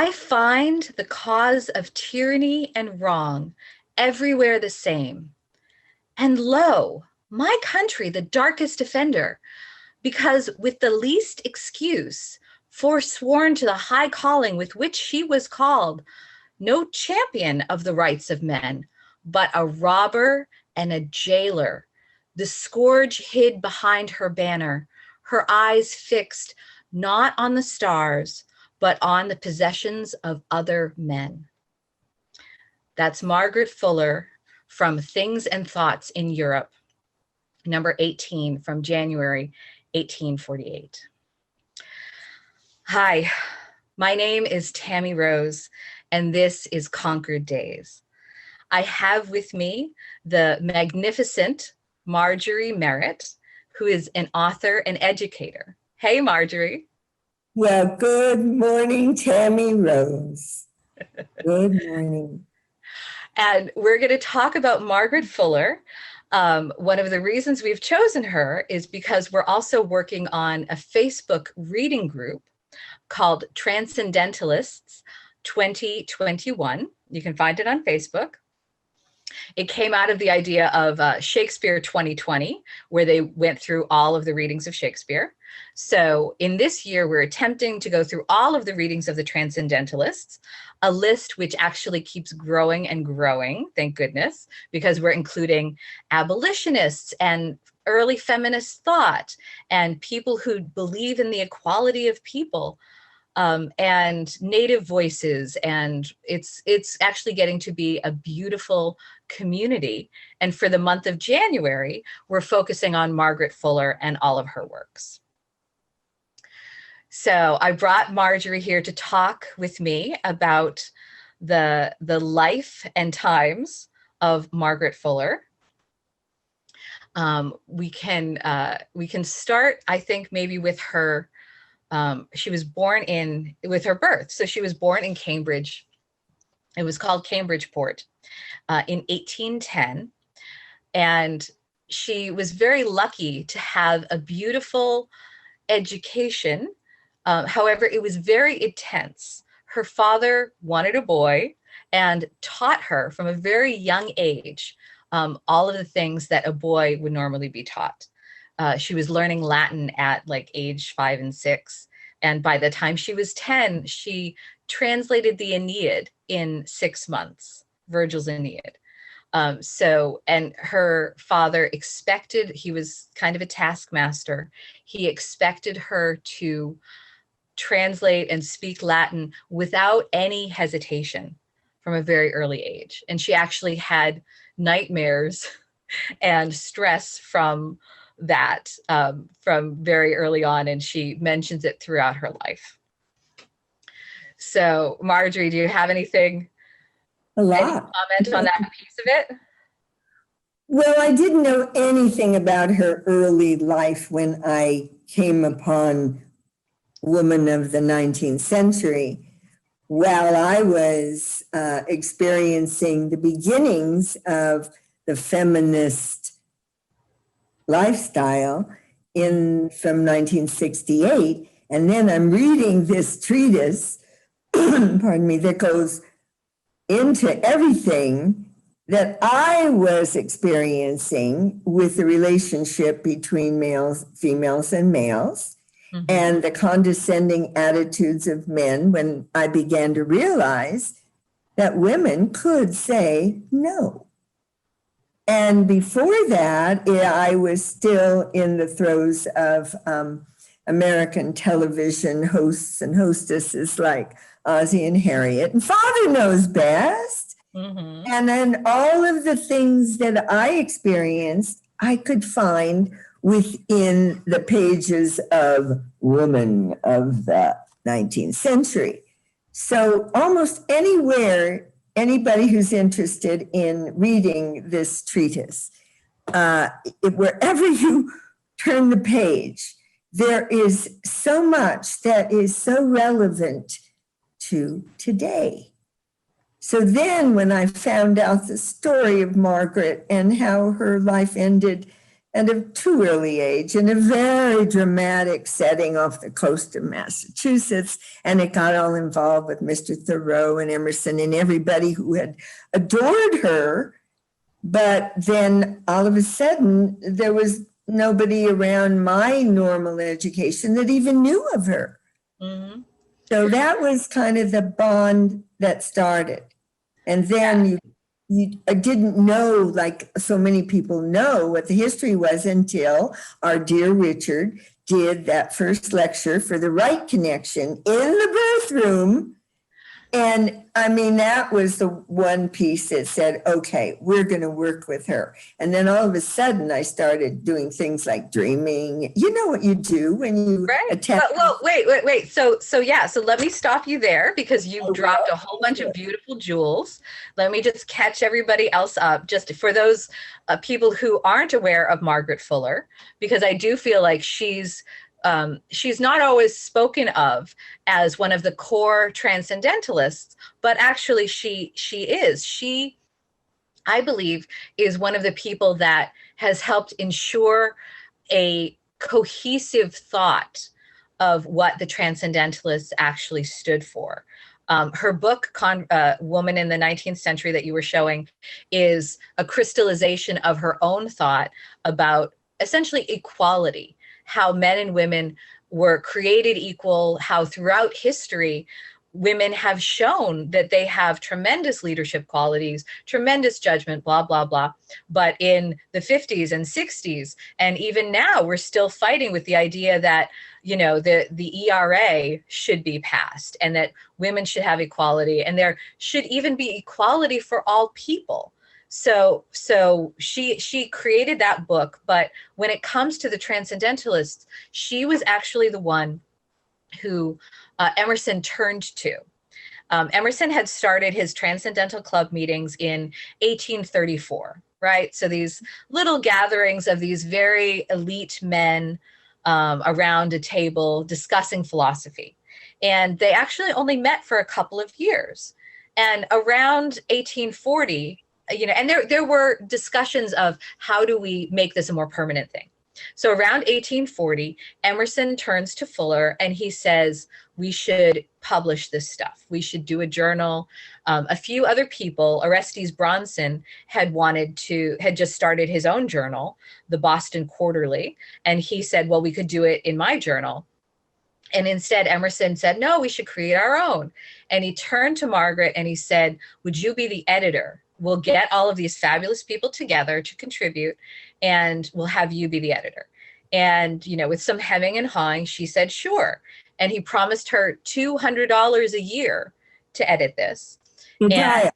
I find the cause of tyranny and wrong everywhere the same. And lo, my country the darkest offender, because with the least excuse, forsworn to the high calling with which she was called, no champion of the rights of men, but a robber and a jailer, the scourge hid behind her banner, her eyes fixed not on the stars, but on the possessions of other men. That's Margaret Fuller from Things and Thoughts in Europe, number 18 from January 1848. Hi, my name is Tammy Rose, and this is Concord Days. I have with me the magnificent Marjorie Meret, who is an author and educator. Hey, Marjorie. Well, good morning, Tammy Rose. Good morning. And we're going to talk about Margaret Fuller. One of the reasons we've chosen her is because we're also working on a Facebook reading group called Transcendentalists 2021. You can find it on Facebook. It came out of the idea of Shakespeare 2020, where they went through all of the readings of Shakespeare. So in this year, we're attempting to go through all of the readings of the Transcendentalists, a list which actually keeps growing and growing, thank goodness, because we're including abolitionists and early feminist thought and people who believe in the equality of people. And native voices, and it's actually getting to be a beautiful community. And for the month of January, we're focusing on Margaret Fuller and all of her works. So I brought Marjorie here to talk with me about the life and times of Margaret Fuller. We can start, I think, maybe with her. She was born with her birth. So she was born in Cambridge. It was called Cambridgeport in 1810. And she was very lucky to have a beautiful education. However, it was very intense. Her father wanted a boy and taught her from a very young age all of the things that a boy would normally be taught. She was learning Latin at like age 5 and 6. And by the time she was 10, she translated the Aeneid in 6 months, Virgil's Aeneid. And her father expected, he was kind of a taskmaster. He expected her to translate and speak Latin without any hesitation from a very early age. And she actually had nightmares and stress from that from very early on, and she mentions it throughout her life. So, Marjorie, do you have anything? A lot. Any comment on that piece of it? Well, I didn't know anything about her early life when I came upon Woman of the 19th Century. While I was experiencing the beginnings of the feminist lifestyle from 1968, and then I'm reading this treatise, pardon me, that goes into everything that I was experiencing with the relationship between females and males, mm-hmm. and the condescending attitudes of men, when I began to realize that women could say no. And before that, I was still in the throes of American television hosts and hostesses like Ozzie and Harriet, and Father Knows Best. Mm-hmm. And then all of the things that I experienced, I could find within the pages of Woman of the 19th Century. So almost anywhere, anybody who's interested in reading this treatise, wherever you turn the page, there is so much that is so relevant to today. So then when I found out the story of Margaret and how her life ended at a too early age in a very dramatic setting off the coast of Massachusetts. And it got all involved with Mr. Thoreau and Emerson and everybody who had adored her. But then all of a sudden, there was nobody around my normal education that even knew of her. Mm-hmm. So that was kind of the bond that started. And then I didn't know, like so many people know, what the history was until our dear Richard did that first lecture for the Right Connection in the birth room. And I mean, that was the one piece that said, okay, we're going to work with her. And then all of a sudden I started doing things like dreaming. You know what you do when you attend. Well, wait. So let me stop you there, because you dropped a whole bunch of beautiful jewels. Let me just catch everybody else up, just for those people who aren't aware of Margaret Fuller, because I do feel like she's not always spoken of as one of the core transcendentalists, but actually she is. She, I believe, is one of the people that has helped ensure a cohesive thought of what the transcendentalists actually stood for. Her book, Woman in the 19th Century, that you were showing, is a crystallization of her own thought about essentially equality, how men and women were created equal, how throughout history, women have shown that they have tremendous leadership qualities, tremendous judgment, blah, blah, blah. But in the 50s and 60s, and even now, we're still fighting with the idea that, you know, the ERA should be passed and that women should have equality, and there should even be equality for all people. So she created that book, but when it comes to the transcendentalists, she was actually the one who Emerson turned to. Emerson had started his Transcendental Club meetings in 1834, right? So these little gatherings of these very elite men around a table discussing philosophy. And they actually only met for a couple of years. And around 1840, you know, and there were discussions of how do we make this a more permanent thing. So around 1840, Emerson turns to Fuller and he says, we should publish this stuff. We should do a journal. A few other people, Orestes Bronson had just started his own journal, the Boston Quarterly. And he said, well, we could do it in my journal. And instead, Emerson said, no, we should create our own. And he turned to Margaret and he said, would you be the editor? We'll get all of these fabulous people together to contribute, and we'll have you be the editor. And, you know, with some hemming and hawing, she said, sure. And he promised her $200 a year to edit this. The dial.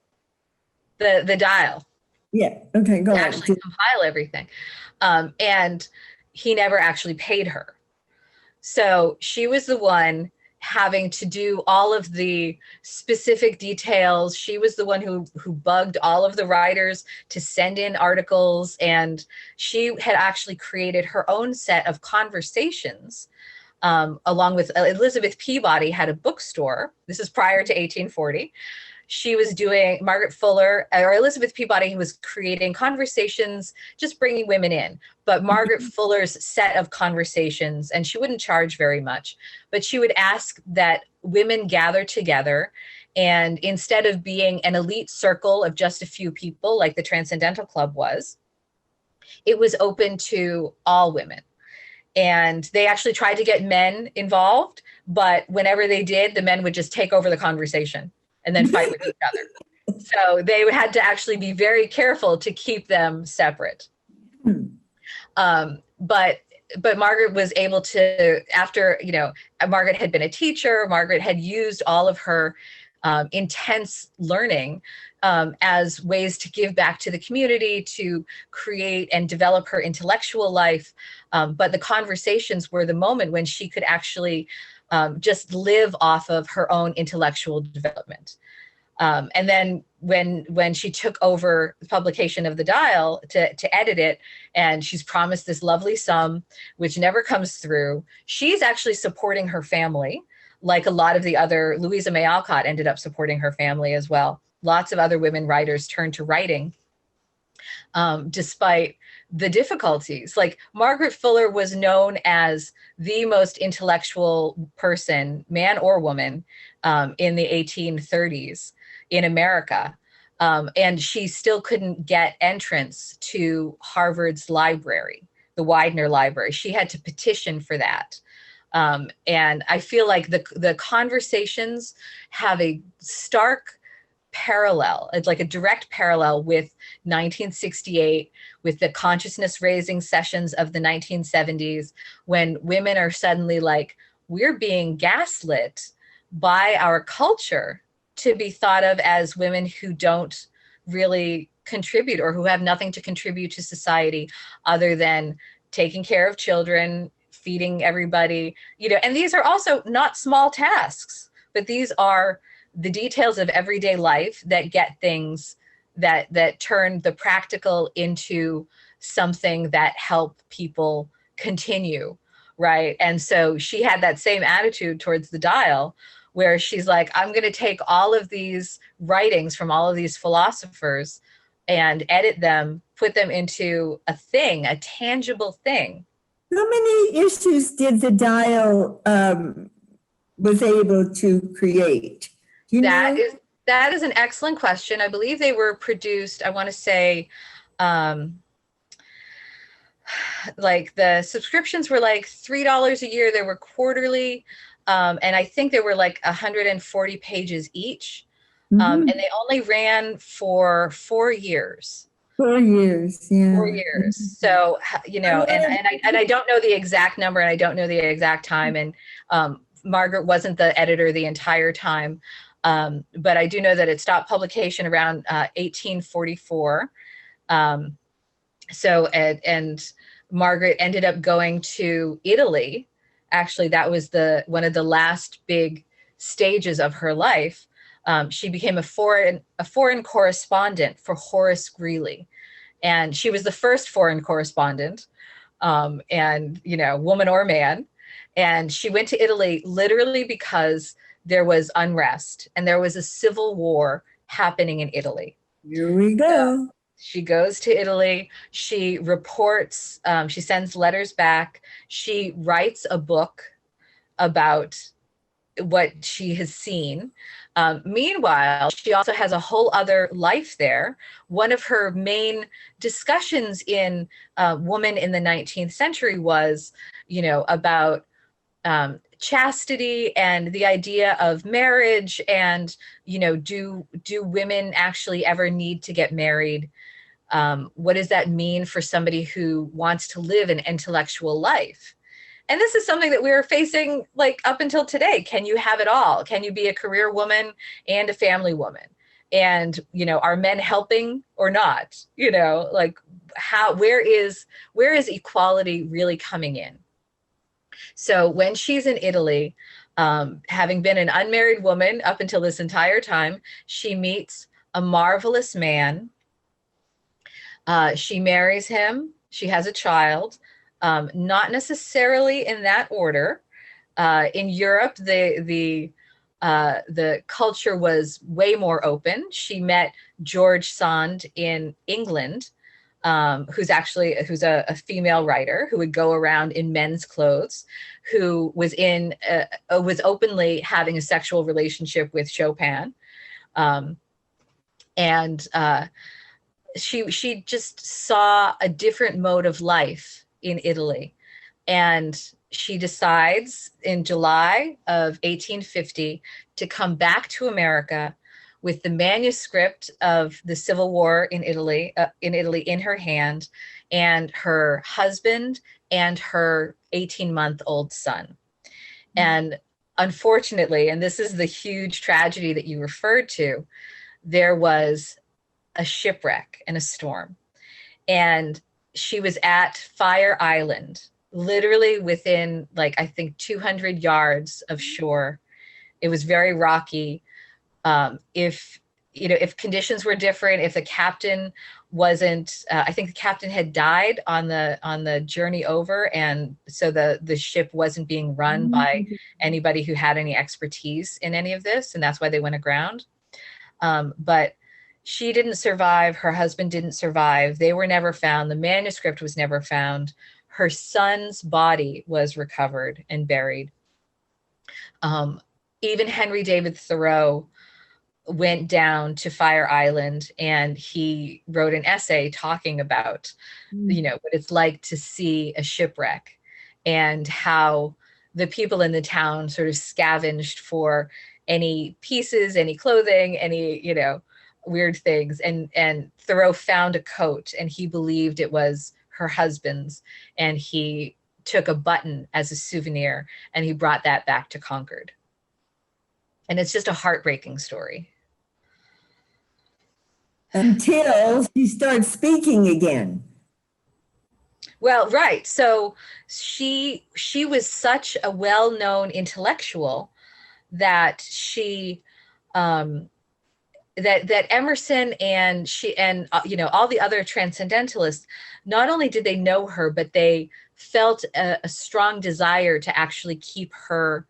The dial. Yeah. Okay. Go on. Actually compile everything. And he never actually paid her. So she was the one having to do all of the specific details. She was the one who bugged all of the writers to send in articles. And she had actually created her own set of conversations, along with Elizabeth Peabody had a bookstore. This is prior to 1840. She was doing, Margaret Fuller, or Elizabeth Peabody, who was creating conversations, just bringing women in. But Margaret Fuller's set of conversations, and she wouldn't charge very much, but she would ask that women gather together. And instead of being an elite circle of just a few people, like the Transcendental Club was, it was open to all women. And they actually tried to get men involved, but whenever they did, the men would just take over the conversation and then fight with each other. So they had to actually be very careful to keep them separate. But Margaret was able to, after, you know, Margaret had been a teacher, Margaret had used all of her intense learning as ways to give back to the community, to create and develop her intellectual life. But the conversations were the moment when she could actually just live off of her own intellectual development. And then when she took over the publication of the Dial to edit it, and she's promised this lovely sum, which never comes through, she's actually supporting her family. Like a lot of the other, Louisa May Alcott ended up supporting her family as well. Lots of other women writers turned to writing, despite the difficulties. Like Margaret Fuller was known as the most intellectual person, man or woman, in the 1830s in America. And she still couldn't get entrance to Harvard's library, the Widener Library. She had to petition for that. And I feel like the conversations have a stark parallel. It's like a direct parallel with 1968, with the consciousness raising sessions of the 1970s, when women are suddenly like, we're being gaslit by our culture to be thought of as women who don't really contribute, or who have nothing to contribute to society other than taking care of children, feeding everybody, and these are also not small tasks, but these are the details of everyday life that get things that turn the practical into something that help people continue, right? And so she had that same attitude towards the Dial, where she's like, I'm going to take all of these writings from all of these philosophers and edit them, put them into a thing, a tangible thing. How many issues did the Dial was able to create? That is an excellent question. I believe they were produced, I want to say, like the subscriptions were like $3 a year. They were quarterly. And I think they were like 140 pages each. And they only ran for 4 years. 4 years, yeah. 4 years. So, and I don't know the exact number, and I don't know the exact time. And Margaret wasn't the editor the entire time. But I do know that it stopped publication around 1844. And Margaret ended up going to Italy. Actually, that was one of the last big stages of her life. She became a foreign correspondent for Horace Greeley. And she was the first foreign correspondent, and, woman or man. And she went to Italy literally because there was unrest and there was a civil war happening in Italy. Here we go. She goes to Italy. She reports, she sends letters back. She writes a book about what she has seen. Meanwhile, she also has a whole other life there. One of her main discussions in Woman in the 19th Century was, about chastity and the idea of marriage, and do women actually ever need to get married? What does that mean for somebody who wants to live an intellectual life? And this is something that we're facing like up until today. Can you have it all? Can you be a career woman and a family woman? And, are men helping or not? Like where is equality really coming in? So when she's in Italy, having been an unmarried woman up until this entire time, she meets a marvelous man. She marries him. She has a child. Not necessarily in that order. In Europe, the culture was way more open. She met George Sand in England, who's a female writer who would go around in men's clothes, who was openly having a sexual relationship with Chopin, and she just saw a different mode of life in Italy. And she decides in July of 1850 to come back to America with the manuscript of the Civil War in Italy in her hand, and her husband and her 18-month-old son. Mm-hmm. And unfortunately, and this is the huge tragedy that you referred to, there was a shipwreck and a storm. And she was at Fire Island, literally within, I think 200 yards of shore. It was very rocky. If conditions were different, if the captain wasn't, I think the captain had died on the journey over, and so the ship wasn't being run by anybody who had any expertise in any of this, and that's why they went aground. But she didn't survive. Her husband didn't survive. They were never found. The manuscript was never found. Her son's body was recovered and buried. Even Henry David Thoreau went down to Fire Island, and he wrote an essay talking about, what it's like to see a shipwreck, and how the people in the town sort of scavenged for any pieces, any clothing, any, weird things. And Thoreau found a coat, and he believed it was her husband's, and he took a button as a souvenir, and he brought that back to Concord. And it's just a heartbreaking story. Until she starts speaking again. Well, right. So she was such a well-known intellectual that she that Emerson and all the other transcendentalists, not only did they know her, but they felt a strong desire to actually keep her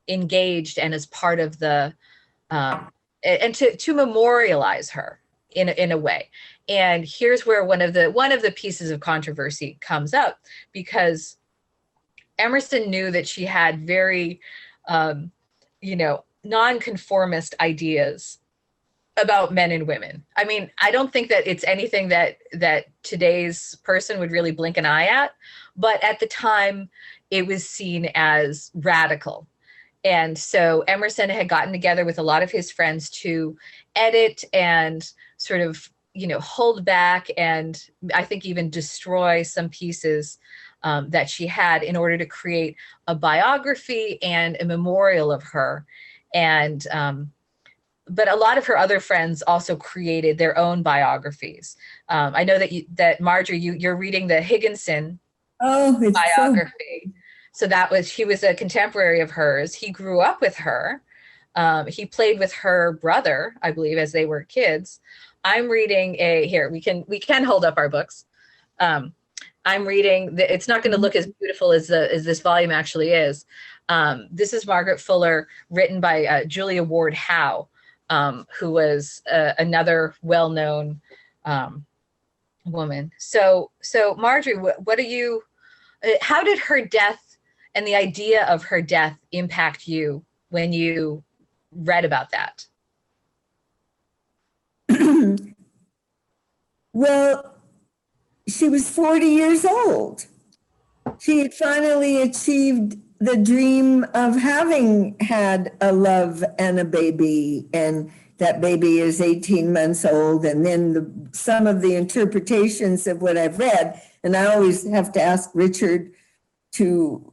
engaged and as part of the and to memorialize her in a way. And here's where one of the pieces of controversy comes up, because Emerson knew that she had very nonconformist ideas about men and women. I mean, I don't think that it's anything that today's person would really blink an eye at, but at the time it was seen as radical. And so Emerson had gotten together with a lot of his friends to edit and sort of, hold back, and I think even destroy some pieces that she had in order to create a biography and a memorial of her. And but a lot of her other friends also created their own biographies. I know that Marjorie, you're reading the Higginson biography. So he was a contemporary of hers. He grew up with her. He played with her brother, I believe, as they were kids. I'm reading we can hold up our books. I'm reading, it's not going to look as beautiful as this volume actually is. This is Margaret Fuller, written by Julia Ward Howe, who was another well-known woman. So Marjorie, how did her death and the idea of her death impact you when you read about that? Well, she was 40 years old. She had finally achieved the dream of having had a love and a baby, and that baby is 18 months old. And then some of the interpretations of what I've read, and I always have to ask Richard to,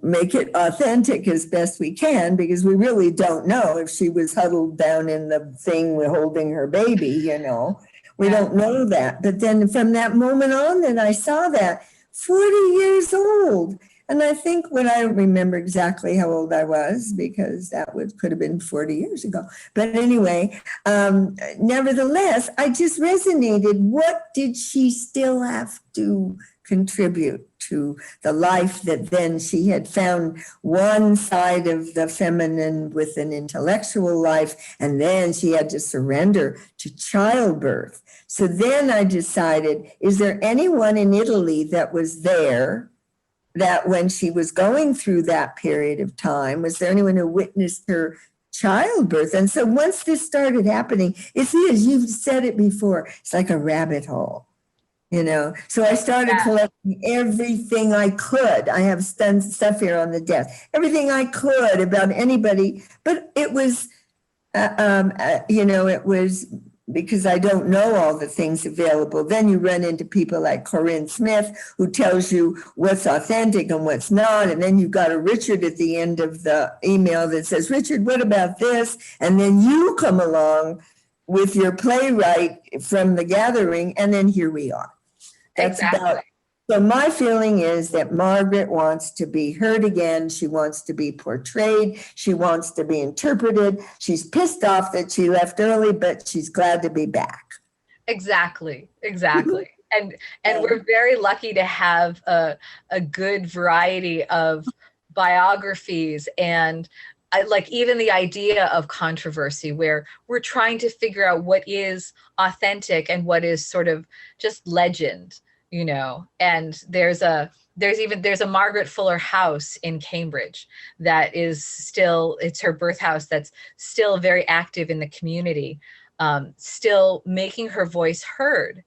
make it authentic as best we can, because we really don't know if she was huddled down in the thing with holding her baby, We don't know that. But then from that moment on that I saw that, 40 years old. And I think I don't remember exactly how old I was, because could have been 40 years ago. But anyway, nevertheless, I just resonated. What did she still have to contribute to the life that then she had found one side of the feminine with an intellectual life, and then she had to surrender to childbirth. So then I decided, is there anyone in Italy that was there that when she was going through that period of time, was there anyone who witnessed her childbirth? And so once this started happening, it is, you've said it before, it's like a rabbit hole. So I started collecting everything I could. I have stuff here on the desk, everything I could about anybody, but it was, it was because I don't know all the things available. Then you run into people like Corinne Smith, who tells you what's authentic and what's not. And then you've got a Richard at the end of the email that says, Richard, what about this? And then you come along with your playwright from the gathering, and then here we are. That's exactly. So my feeling is that Margaret wants to be heard again. She wants to be portrayed. She wants to be interpreted. She's pissed off that she left early, but she's glad to be back. Exactly. And we're very lucky to have a good variety of biographies and I like even the idea of controversy where we're trying to figure out what is authentic and what is sort of just legend, you know. And there's a Margaret Fuller house in Cambridge that is still, it's her birth house that's still very active in the community, still making her voice heard.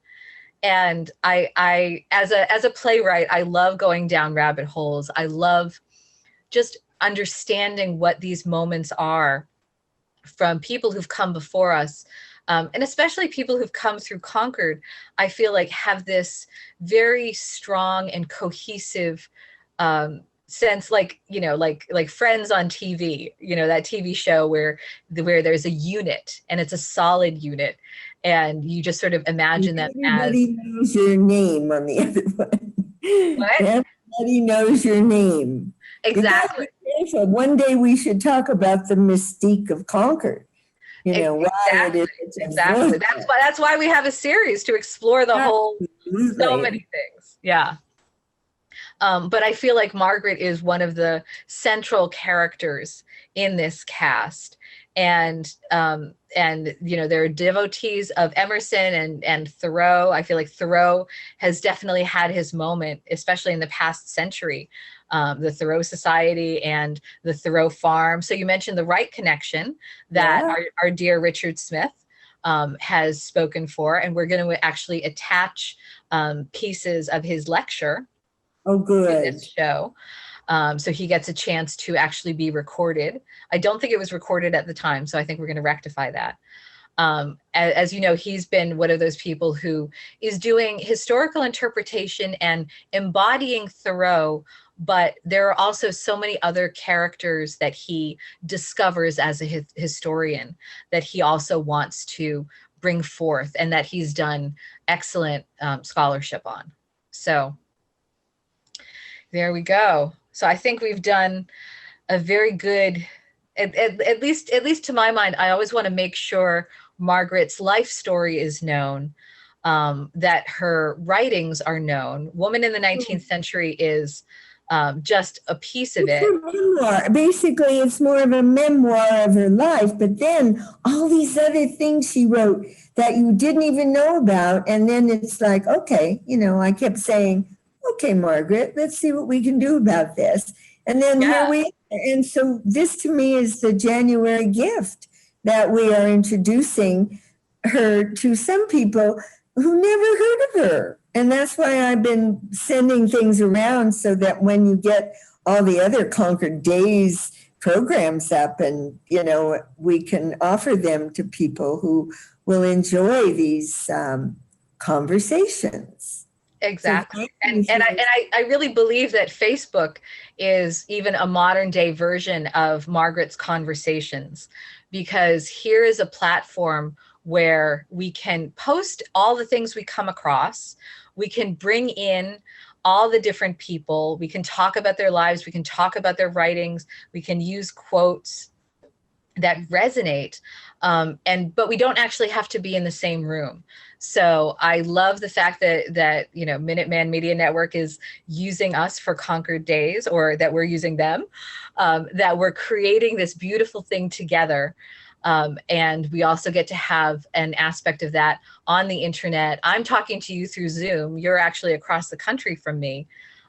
And I as a playwright, I love going down rabbit holes. I love just understanding what these moments are from people who've come before us, and especially people who've come through Concord. I feel like have this very strong and cohesive sense, like, you know, like Friends on TV, you know, that TV show where there's a unit and it's a solid unit, and you just sort of imagine them as everybody knows your name on the other one. what? Everybody knows your name. Exactly. One day we should talk about the mystique of Concord. You know, why it is exactly. That's why we have a series to explore the whole, so many things. Yeah. But I feel like Margaret is one of the central characters in this cast. And you know, there are devotees of Emerson and Thoreau. I feel like Thoreau has definitely had his moment, especially in the past century. The Thoreau Society and the Thoreau Farm. So you mentioned the Right Connection that our dear Richard Smith has spoken for, and we're going to actually attach pieces of his lecture to this show. So he gets a chance to actually be recorded. I don't think it was recorded at the time, so I think we're going to rectify that. As you know, he's been one of those people who is doing historical interpretation and embodying Thoreau, but there are also so many other characters that he discovers as a historian that he also wants to bring forth, and that he's done excellent scholarship on. So there we go. So I think we've done a very good, at least to my mind, I always want to make sure Margaret's life story is known, that her writings are known. Woman in the 19th Century is just a piece of it. Memoir. Basically, it's more of a memoir of her life, but then all these other things she wrote that you didn't even know about. And then it's like, okay, you know, I kept saying, okay, Margaret, let's see what we can do about this. And then here we are. And so this to me is the January gift that we are introducing her to some people who never heard of her. And that's why I've been sending things around so that when you get all the other Concord Days programs up, and, you know, we can offer them to people who will enjoy these conversations. Exactly. And I really believe that Facebook is even a modern day version of Margaret's conversations, because here is a platform where we can post all the things we come across. We can bring in all the different people. We can talk about their lives. We can talk about their writings. We can use quotes that resonate. But we don't actually have to be in the same room. So I love the fact that you know, Minuteman Media Network is using us for Concord Days, or that we're using them, that we're creating this beautiful thing together. And we also get to have an aspect of that on the internet. I'm talking to you through Zoom. You're actually across the country from me.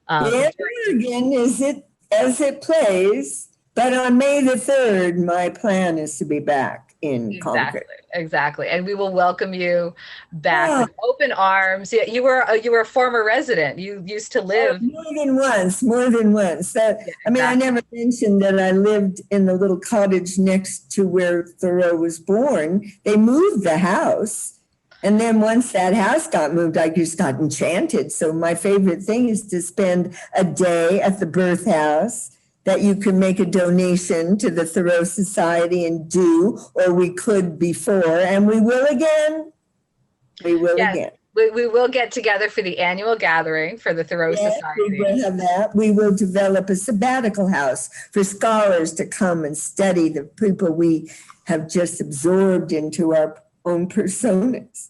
Again, is it as it plays? But on May the 3rd, my plan is to be back in Concord. Exactly. And we will welcome you back with open arms. Yeah, you were a former resident. You used to live. More than once. I mean, I never mentioned that I lived in the little cottage next to where Thoreau was born. They moved the house. And then once that house got moved, I just got enchanted. So my favorite thing is to spend a day at the birth house that you can make a donation to the Thoreau Society and do, or we could before, and we will again. We will again. We will get together for the annual gathering for the Thoreau Society. We will have that. We will develop a sabbatical house for scholars to come and study the people we have just absorbed into our own personas.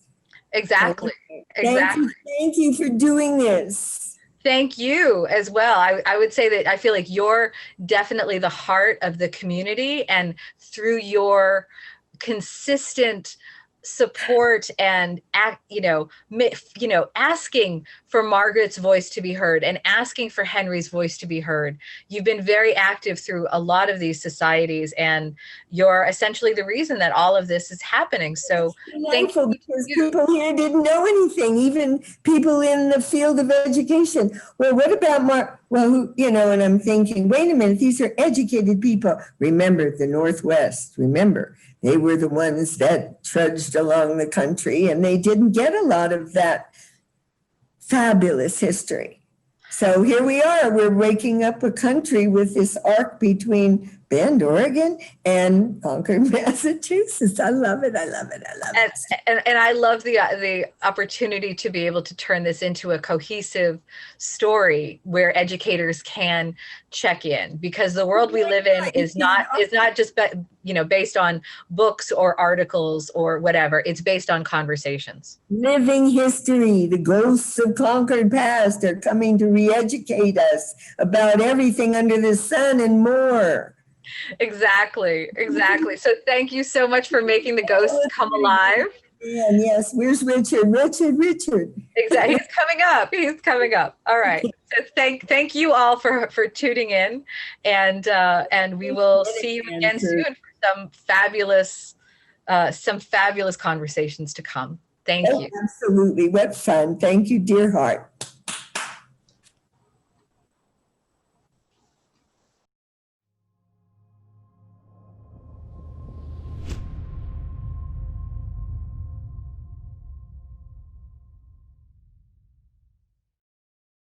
Exactly. Thank you for doing this. Thank you as well. I would say that I feel like you're definitely the heart of the community, and through your consistent support and asking for Margaret's voice to be heard and asking for Henry's voice to be heard. You've been very active through a lot of these societies, and you're essentially the reason that all of this is happening. So thank Delightful, because people here didn't know anything, even people in the field of education. Well, what about and I'm thinking, wait a minute, these are educated people. Remember the Northwest, remember, they were the ones that trudged along the country, and they didn't get a lot of that fabulous history. So here we are, we're waking up a country with this arc between Bend, Oregon, and Concord, Massachusetts. I love it. I love it. I love it. And I love the opportunity to be able to turn this into a cohesive story where educators can check in, because the world we live in is not just based on books or articles or whatever. It's based on conversations. Living history. The ghosts of Concord past are coming to re-educate us about everything under the sun and more. Exactly. So thank you so much for making the ghosts come alive. And yes, where's Richard? Richard. Exactly. He's coming up. All right. So thank you all for tuning in, and we will see you again soon for some fabulous conversations to come. Thank you. Absolutely. What fun. Thank you, dear heart.